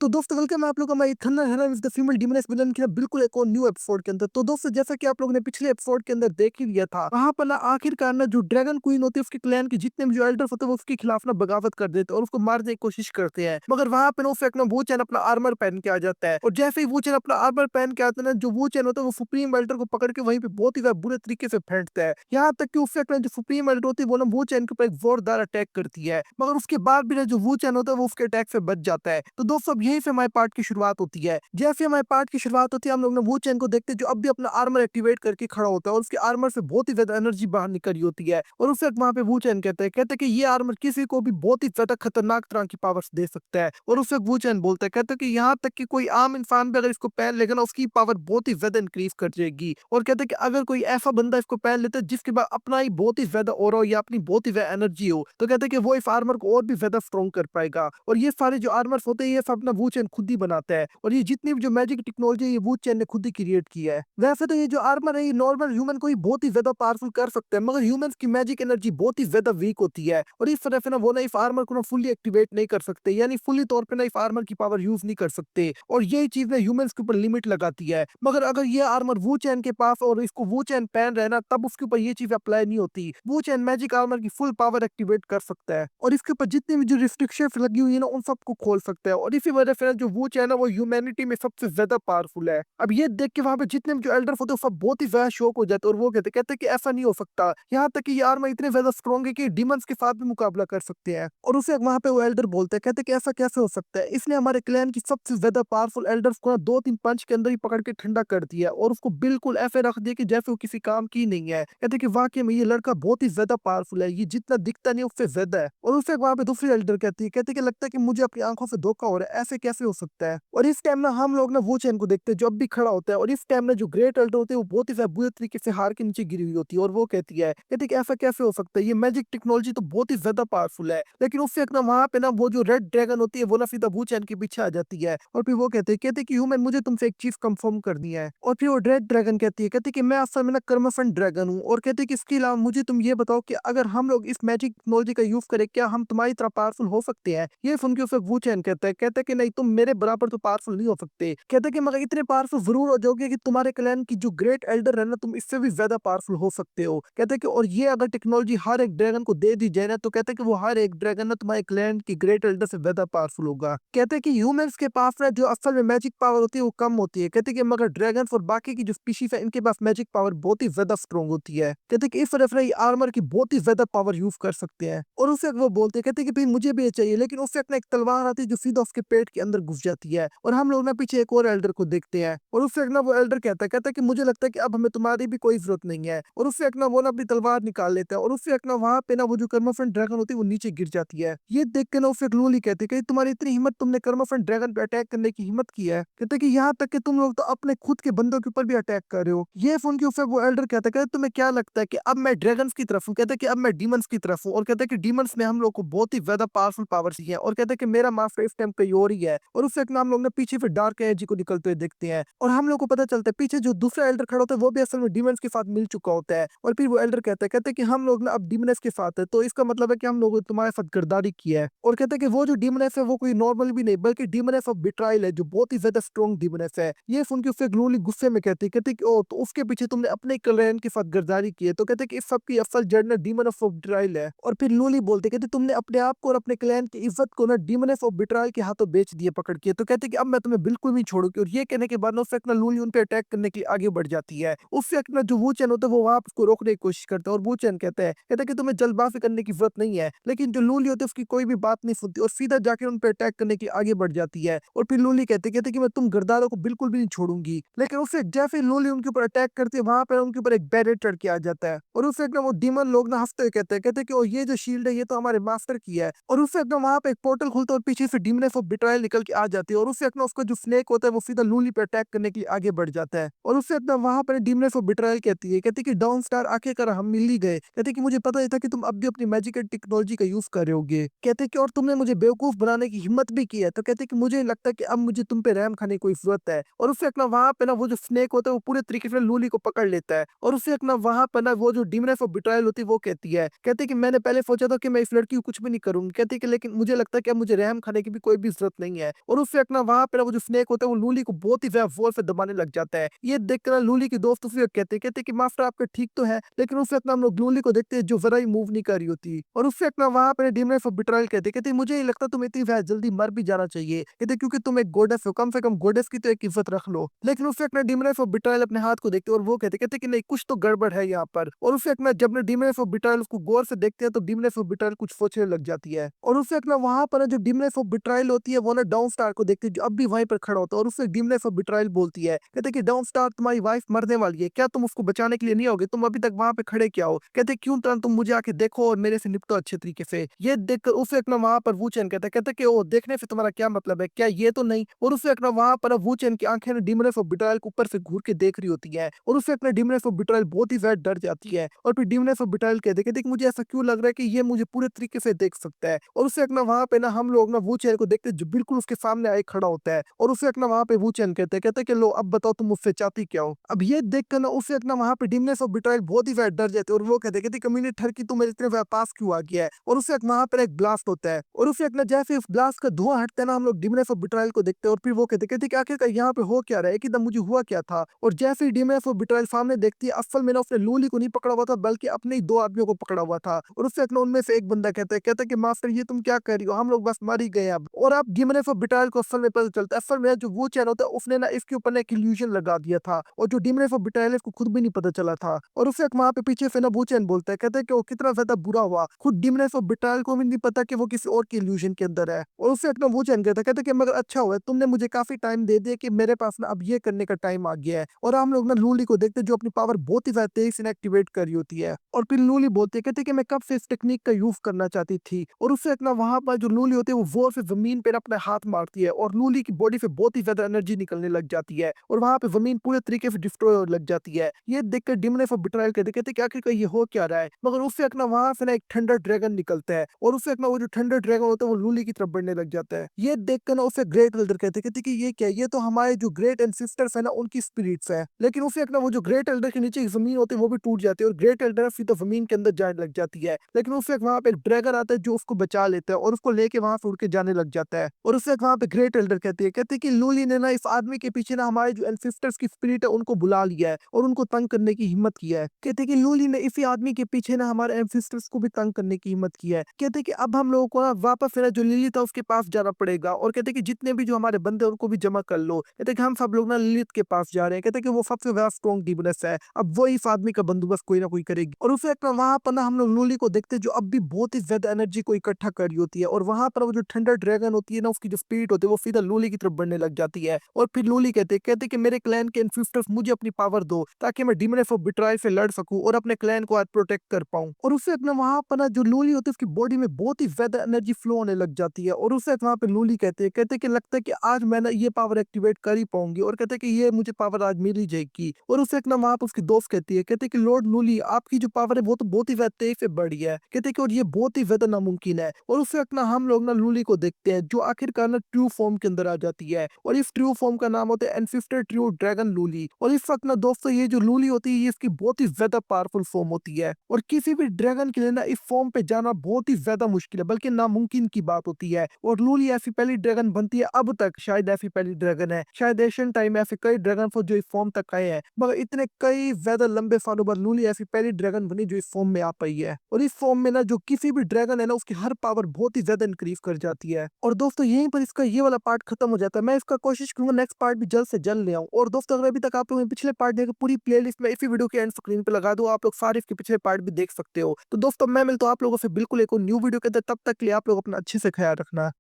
तो दोस्तों वेलकम है आप लोगों का हमारी thunder Helen is the female demoness villain के बिल्कुल एक और न्यू एपिसोड के अंदर। तो दोस्तों जैसा कि आप लोगों ने पिछले एपिसोड के अंदर देख ही लिया था, वहां पर ना आखिरकार ना जो ड्रैगन क्वीन होती है उसके क्लैन के जितने भी जो एल्डर्स होते हैं वो उसके खिलाफ ना बगावत कर देते हैं और उसको मारने की कोशिश करते हैं। मगर वहां पे ना उसे ना वो चैन अपना आर्मर पहन के आ जाता है और जैसे ही वो चैन अपना आर्मर पहन के आता है ना, जो वो चैन होता है वो सुप्रीम एल्डर को पकड़ के वहीं पे बहुत ही ज्यादा बुरे तरीके से फेंटता है। यहाँ तक कि उससे जो सुप्रीम एल्डर होती है वो ना वो चैन के ऊपर एक जोरदार अटैक करती है, मगर उसके बाद भी ना जो वो चैन होता है वो उसके अटैक से बच जाता है। तो दोस्तों अब यहीं से हमारे पार्ट की शुरुआत होती है। जैसे हमारे पार्ट की शुरुआत होती है हम लोग ना वो चैन को देखते हैं जो अब भी अपना आर्मर एक्टिवेट करके खड़ा होता है और उसके आर्मर से बहुत ही ज्यादा एनर्जी बाहर निकल रही होती है। और उसे वहां पे वो चैन कहते हैं कि ये आर्मर किसी को भी बहुत ही ज्यादा खतरनाक तरह की पावर्स दे सकता है। और उसे वो चैन बोलता है, कहते हैं कि यहाँ तक कि कोई आम इंसान भी अगर इसको पहन लेगा ना उसकी पावर बहुत ही ज्यादा इंक्रीज कर जाएगी। और कहते हैं कि अगर कोई ऐसा बंदा इसको पहन लेता है जिसके पास अपना ही बहुत ही ज्यादा ऑरा हो या अपनी बहुत ही ज्यादा एनर्जी हो, तो कहते हैं कि वो इस आर्मर को और भी ज्यादा स्ट्रॉन्ग कर पाएगा। और ये सारे जो आर्मर्स होते हैं ये सब अपना वो चैन खुद ही बनाता है और ये जितनी भी जो मैजिक टेक्नोलॉजी है ये वो चैन ने खुद ही क्रिएट किया है। वैसे तो ये जो आर्मर है ये नॉर्मल ह्यूमन को ही बहुत ही ज्यादा पावरफुल कर सकता है, मगर ह्यूमंस की मैजिक एनर्जी बहुत ही ज्यादा वीक होती है और इस तरह से ना वो ना इस आर्मर को ना फुल्ली एक्टिवेट नहीं कर सकते, यानी फुल्ली तौर पे ना इस आर्मर की पावर यूज नहीं कर सकते। और यही चीज ना ह्यूमंस के ऊपर लिमिट लगाती है। मगर अगर ये आर्मर वो चैन के पास और इसको वो चैन पहन रहे ना तब उसके ऊपर ये चीज अप्लाई नहीं होती। वो चैन मैजिक आर्मर की फुल पावर एक्टिवेट कर सकता है और इसके ऊपर जितनी भी जो रिस्ट्रिक्शन लगी हुई है ना उन सबको खोल सकता है। और इसी वजह से ना जो वो चैन है वो ह्यूमैनिटी में सबसे ज्यादा पावरफुल है। अब ये देख के वहां पे जितने भी जो एल्डर्स होते हैं वो सब बहुत ही ज्यादा शौक हो जाते हैं और वो कहते हैं कि ऐसा नहीं हो सकता। यहाँ तक कि ये आर्मर इतने ज्यादा स्ट्रॉन्ग है कि डिमंस के साथ भी मुकाबला कर सकते हैं। और उसे वहां पे वो एल्डर बोलते हैं, कहते हैं कि ऐसा कैसे हो सकता है। इसने हमारे क्लैन की सबसे ज्यादा पावरफुल एल्डर्स को ना 2-3 पंच के अंदर ही पकड़ के ठंडा कर दिया और उसको बिल्कुल ऐसे रख दिया कि जैसे वो किसी काम की नहीं है। कहते हैं कि वाकई में ये लड़का बहुत ही ज्यादा पावरफुल है, ये जितना दिखता नहीं उससे ज्यादा है। और उसे वहां पे दूसरी एल्डर कहती है, कहते हैं कि लगता है कि मुझे अपनी आंखों से धोखा हो रहा है, ऐसे कैसे हो सकता है। और इस टाइम ना हम लोग ना वो चैन को देखते हैं जो अब भी खड़ा होता है और इस टाइम ना जो ग्रेट एल्डर होते हैं वो बहुत ही ज्यादा बुरे तरीके से हार के नीचे गिरी हुई होती है और वो कहती है, कहती है कि ऐसा कैसे हो सकता है, ये मैजिक टेक्नोलॉजी तो बहुत ही ज्यादा पावरफुल है। लेकिन उससे एक ना वहां पे ना वो जो रेड ड्रैगन होती है वो ना सीधा वो चैन के पीछे आ जाती है और फिर वो कहते हैं कि ह्यूमन मुझे तुमसे एक चीज कंफर्म करनी है। और फिर वो रेड ड्रैगन कहती है कि मैं असल में ना कर्मफंड ड्रैगन हूँ और कहती है कि इसके अलावा मुझे तुम ये बताओ कि अगर हम लोग इस मैजिक टेक्नोलॉजी का यूज करें क्या हम तुम्हारी तरह पावरफुल हो सकते हैं। ये सुन के उसे वो चैन कहता है कि नहीं, तुम मेरे बराबर तो पावरफुल नहीं हो सकते। कहते हैं कि मगर इतने पावरफुल जरूर हो जाओगे कि तुम्हारे क्लैन की जो ग्रेट एल्डर है ना तुम इससे भी ज्यादा पावरफुल हो सकते हो। कहते हैं कि और ये अगर टेक्नोलॉजी हर एक ड्रैगन को दे दी जाए ना तो कहते हैं कि वो हर एक ड्रैगन ना तुम्हारे क्लैन की ग्रेट एल्डर से ज्यादा पावरफुल होगा। कहते हैं कि ह्यूमंस के पास ना जो असल में मैजिक पावर होती है वो कम होती है। कहते हैं कि मगर ड्रैगन और बाकी की जो स्पीशीज है इनके पास मैजिक पावर बहुत ही ज्यादा स्ट्रॉन्ग होती है। कहते हैं कि इस वजह से ये आर्मर की बहुत ही ज्यादा पावर यूज कर सकते हैं। और उससे वो बोलते हैं, कहते हैं कि भाई मुझे भी ये चाहिए, लेकिन उससे अपना एक तलवार आती है जो सीधा उसके पेट के अंदर घुस जाती है। और हम लोग ना पीछे एक और एल्डर को देखते हैं और उससे एक ना वो एल्डर कहता है कि मुझे लगता है कि अब हमें तुम्हारी भी कोई जरूरत नहीं है। और उससे एक ना वो ना अपनी तलवार निकाल लेता है और उससे एक ना वहां पे ना वो जो कर्मफ्रंट ड्रैगन होती है वो नीचे गिर जाती है। ये देख के ना उससे ग्लूली कहती है कि तुम्हारी इतनी हिम्मत, तुमने कर्मफ्रंट ड्रैगन पे अटैक करने की हिम्मत की है। कहते हैं कि यहाँ तक कि तुम लोग तो अपने खुद के बंदों के ऊपर भी अटैक कर रहे हो। ये सुन के उससे वो एल्डर कहता है, कहते तुम्हें क्या लगता है कि अब मैं ड्रैगन्स की तरफ हूँ, कहते हैं कि अब मैं डीमंस की तरफ हूँ। और कहते हैं कि डीमंस ने हम लोग को बहुत ही ज्यादा पावरफुल पावर दी है और कहते हैं कि मेरा मास्टर इस टाइम पे और ही है। और उससे एक नाम लोग ने पीछे फिर डार्क एनर्जी को निकलते हुए देखते हैं और हम लोग को पता चलता है पीछे जो दूसरा एल्डर खड़ा होता है वो भी असल में डीमंस के साथ मिल चुका होता है। और फिर वो एल्डर कहते हैं कि हम लोग ना अब डीमनस के साथ है, तो इसका मतलब है कि हम लोगों ने तुम्हारे साथ गद्दारी की है। और कहते हैं कि वो जो डीमनस है वो कोई नॉर्मल भी नहीं बल्कि डीमनस ऑफ बिट्रायल है जो बहुत ही ज्यादा स्ट्रॉन्ग डीमनस है। ये सुन के उससे ग्लूली गुस्से में कहती है कि ओ तो उसके पीछे तुमने अपने क्लैन के साथ गद्दारी की है। तो कहते हैं कि इस सब की असल जड़ डीमन ऑफ बिट्रायल है। और फिर लूली बोलते कहते तुमने अपने आप को और अपने क्लैन की इज्जत को ना डीमनस ऑफ बिट्रायल के हाथों बेच दिए पकड़ के। तो कहते हैं कि अब मैं तुम्हें बिल्कुल नहीं छोड़ूंगी। और ये कहने के बाद ना उससे अपना लूली उन पे अटैक करने के लिए आगे बढ़ जाती है। उससे अपना जो वो चैन होता है वो वहां उसको रोकने की कोशिश करता है और वो चैन कहता है कि तुम्हें जल्दबाजी करने की जरूरत नहीं है। लेकिन जो लूली होती है उसकी कोई भी बात नहीं सुनती और सीधा जाके उन पे अटैक करने के लिए आगे बढ़ जाती है। और फिर लूली कहते कि मैं तुम गद्दारों को बिल्कुल भी नहीं छोड़ूंगी। लेकिन उससे जैसे ही लूली उनके ऊपर अटैक करती है वहां पर उनके ऊपर एक बैरियर चढ़ के आ जाता है और उससे एकदम वो डीमन लोग ना हंसते हुए कहते हैं कि ओ ये जो शील्ड है ये तो हमारे मास्टर की है। और उससे एकदम वहां पे एक पोर्टल खुलता है और पीछे से डीमनेस ऑफ बिट्रायल निकल के आ जाती है और उससे एकदम उसका जो स्नेक होता है वो सीधा लूली पे अटैक करने के लिए आगे बढ़ जाता है। और उससे एकदम वहां पर डीमनेस ऑफ बिट्रायल कहती है कि डाउन स्टार आखिरकार हम मिल ही गए। कहते कि मुझे पता ही था कि तुम अब भी अपनी मैजिकल टेक्नोलॉजी का यूज कर रहे होगे। कहते कि और तुमने मुझे बेवकूफ बनाने की हिम्मत भी की है। तो कहते कि मुझे लगता है कि अब मुझे तुम पे रहम खाने की कोई जरूरत है। और उससे अपना वहां पे ना वो जो स्नेक होता है वो पूरे तरीके से लूली को पकड़ लेता है और उससे अपना वहां पर ना वो जो डीमनेस ऑफ बिट्रायल होती है वो कहती है कि मैंने पहले सोचा था कि मैं इस लड़की को कुछ भी नहीं करूंगी। कहती है कि लेकिन मुझे लगता है कि अब मुझे रहम खाने की भी कोई भी जरूरत नहीं नहीं है। और उससे एक ना वहाँ पे ना वो जो स्नेक होता है वो लूली को बहुत ही ज़्यादा ज़ोर से दबाने लग जाता है। ये देखकर ना लूली के दोस्त उसे कहते हैं कि मास्टर आपका ठीक तो है, लेकिन उससे एक ना हम लोग लूली को देखते हैं जो ज़रा ही मूव नहीं कर रही होती। और उससे एक ना वहाँ पे डीमन ऑफ बिट्रायल कहते मुझे नहीं लगता तुम्हें इतनी ज़्यादा जल्दी मर भी जाना चाहिए। कहते क्योंकि तुम एक गॉडेस हो, कम से कम गॉडेस की तो एक इज़्ज़त रख लो। लेकिन उससे एक ना डीमन ऑफ बिट्रायल अपने हाथ को देखते हैं और वो कहते कि नहीं कुछ तो गड़बड़ है यहाँ पर। और उससे एक ना जब ना डीमन ऑफ बिट्रायल उसको गौर से देखते हैं तो डीमन ऑफ बिट्रायल कुछ सोचने लग जाती है। और उससे एक ना वहाँ पर ना जो डीमन ऑफ बिट्रायल होती है वो ना डाउन स्टार को देखती है जो अब भी वहीं पर खड़ा होता है। और उससे डीमन ऑफ बिट्रायल बोलती है, कहते कि डाउन स्टार तुम्हारी वाइफ मरने वाली है, क्या तुम उसको बचाने के लिए नहीं आओगे? तुम अभी तक वहाँ पे खड़े क्या हो? कहते क्यों तुम मुझे आके देखो और मेरे से निपटो अच्छे तरीके से। ये देखकर उसे एक ना वहाँ पर वूचेन कहता है कि ओ देखने से तुम्हारा क्या मतलब है? क्या ये तो नहीं? और उसे एक ना वहाँ पर वूचेन की आंखें ना डीमन ऑफ बिट्रायल के ऊपर से घूर के देख रही होती है। और उसे एक ना डीमन ऑफ बिट्रायल बहुत ही ज़्यादा डर जाती है। और फिर डीमन ऑफ बिट्रायल कहते कि मुझे ऐसा क्यों लग रहा है कि ये मुझे पूरे तरीके से देख सकता है। और उसे एक ना वहाँ पे ना हम लोग ना वूचेन को देखते हैं जो बिल्कुल उसके सामने आए खड़ा होता है। और उसे एक ना वहाँ पे वूचेन कहते हैं कि लो अब बताओ तुम मुझसे चाहती क्या हो? अब ये देखकर ना उसे एक ना वहाँ पे डीमन ऑफ बिट्रायल बहुत ही ज़्यादा डर जाते हैं और वो कहते कम्युनिटी ठर की तू मेरे इतने ज़्यादा पास क्यों आ गया है? और उसे एक वहाँ पर एक ब्लास्ट होता है। और उसे एक ना जैसे उस ब्लास्ट का धुआं हटता है ना हम लोग डीमन ऑफ बिट्रायल को देखते हैं और फिर वो कहते कि आखिरकार यहाँ पे हो क्या रहा है? एकदम मुझे हुआ क्या था? और जैसे ही डीमन ऑफ बिट्रायल सामने देखती है असल में ना उसने लूली को नहीं पकड़ा हुआ था बल्कि अपने ही 2 आदमियों को पकड़ा हुआ था। और उससे एक ना उनमें से एक बंदा कहता है कि मास्टर ये तुम क्या कर रही हो? हम लोग बस मर ही गए अब। और अब डीमन ऑफ बिट्रायल को असल में पता चलता है असल में जो वो चैन होता है उसने ना इसके ऊपर ना एक इल्यूजन लगा दिया था और जो डीमन ऑफ बिट्रायल है इसको खुद भी नहीं पता चला था। और उसे एक वहाँ पे पीछे से ना वो चैन बोलता है कहता है कि वो कितना ज़्यादा बुरा हुआ। खुद डीमन ऑफ बिट्रायल को भी नहीं पता कि वो किसी और के इल्यूजन के अंदर है। और उससे एक ना वो चैन कहता है कि मगर अच्छा हुआ तुमने मुझे काफ़ी टाइम दे दिया कि मेरे पास ना अब ये करने का टाइम आ गया है। और हम लोग ना लूली को देखते हैं जो अपनी पावर बहुत ही ज़्यादा तेज़ी से एक्टिवेट कर रही होती है। और फिर लूली बोलती है कहती है कि मैं कब से इस टेक्निक का यूज़ करना चाहती थी। और उससे एक ना वहाँ पर जो लूली होती है वो ज़ोर से ज़मीन पे ना अपना हाथ मारती है और लूली की बॉडी से बहुत ही ज़्यादा एनर्जी निकलने लग जाती है और वहाँ पे ज़मीन पूरे तरीके से डिस्ट्रॉय होने लग जाती है। ये देखकर डीमन ऑफ बिट्रायल कहते कि आखिरकार ये हो क्या रहा है? मगर उससे एक ना वहाँ से ना एक थंडर ड्रैगन निकलता है और उससे एक ना वो जो थंडर ड्रैगन होता है वो लूली की तरफ बढ़ने लग जाता है। ये देखकर ना उसे ग्रेट एल्डर कहते कि ये क्या है? ये तो हमारे जो ग्रेट एंसेस्टर्स है ना उनकी स्पिरिट्स है। लेकिन उसे एक ना वो जो ग्रेट एल्डर के नीचे ज़मीन होती है वो भी टूट जाती है और ग्रेट एल्डर फिर तो ज़मीन के अंदर जाने लग जाती है। लेकिन उससे एक वहाँ पे एक ड्रैगन आता है जो उसको बचा लेता है और उसको लेके वहाँ से उड़ के जाने लग जाता है। और उससे एक वहाँ पे ग्रेट एल्डर कहती है कि लूली ने ना इस आदमी के पीछे ना हमारे जो एंसेस्टर्स की स्पिरिट है उनको बुला लिया है और उनको तंग करने की हिम्मत किया है। कहते कि लूली ने इसी आदमी के पीछे ना हमारे एंसेस्टर्स को भी तंग करने की हिम्मत की है। कहते कि अब हम लोगों को ना वापस है ना जो लिली था उसके पास जाना पड़ेगा और कहते कि जितने भी जो हमारे बंदे हैं उनको भी जमा कर लो। कहते कि हम सब लोग ना लिलित के पास जा रहे हैं। कहते कि वो सबसे ज्यादा स्ट्रॉन्ग डीमनेस है, अब वो इस आदमी का बंदोबस्त कोई ना कोई करेगी। और उसे एक ना वहां पर ना हम लोग लूली को देखते हैं जो अब भी बहुत ही ज्यादा एनर्जी को इकट्ठा कर रही होती है और वहां पर वो जो थंडर ड्रैगन होती है ना उसकी जो स्पिरिट होती है वो सीधा लूली की तरफ बढ़ने लग जाती है। और फिर लूली कहते कि मेरे क्लैन के एंसेस्टर्स मुझे अपनी पावर दो ताकि मैं डीमन ऑफ बिट्रायल से लड़ सकूं और अपने क्लैन को आज प्रोटेक्ट कर पाऊं। और उसे अपना वहां पर ना जो लूली होती है उसकी बॉडी में बहुत ही ज्यादा एनर्जी फ्लो होने लग जाती है और उसे वहां पे लूली कहते कि लगता है कि आज मैं ना ये पावर एक्टिवेट कर ही पाऊंगी और कहते कि ये मुझे पावर आज मिल ही जाएगी। और उसे एक ना वहां पर उसकी दोस्त कहती है कहते कि लॉर्ड लूली आपकी जो पावर है वो तो बहुत ही ज्यादा तेज से बढ़ी है। कहते कि और ये बहुत ही ज्यादा नामुमकिन है। और उसे एक ना हम लोग ना लूली को देखते हैं जो आखिरकार ना ट्रू फॉर्म के अंदर आ जाती है और इस ट्रू फॉर्म का नाम होता है एनसिस्टर ट्रू ड्रैगन लूली। और इस वक्त ना दोस्तों ये जो लूली होती है ये इसकी बहुत ही ज्यादा पावरफुल फॉर्म होती है और किसी भी ड्रैगन के लिए ना इस फॉर्म पे जाना बहुत ही ज्यादा मुश्किल है बल्कि नामुमकिन की बात होती है। और लूली ऐसी पहली ड्रैगन बनती है अब तक शायद ऐसी पहली ड्रैगन है, शायद एशियन टाइम में ऐसे कई ड्रैगन जो इस फॉर्म तक आए हैं मगर इतने कई ज्यादा लंबे सालों बाद लूली ऐसी पहली ड्रैगन बनी जो इस फॉर्म में आ पाई है। और इस फॉर्म में ना जो किसी भी ड्रैगन है ना उसकी हर पावर बहुत ही ज्यादा इंक्रीज कर जाती है। और दोस्तों यहीं पर इसका ये वाला पार्ट खत्म हो जाता है। मैं इसका कोशिश करूंगा नेक्स्ट पार्ट भी जल्द से जल्द ले आऊं। और दोस्तों अगर अभी तक आप लोगों ने पिछले पार्ट देखा पूरी प्लेलिस्ट में इसी वीडियो के एंड स्क्रीन पे लगा दूं, आप लोग सारे इसके पिछले पार्ट भी देख सकते हो। तो दोस्तों मैं मिलता हूं आप लोगों से बिल्कुल एक और न्यू वीडियो के अंदर, तब तक के लिए आप लोग अपना अच्छे से ख्याल रखना।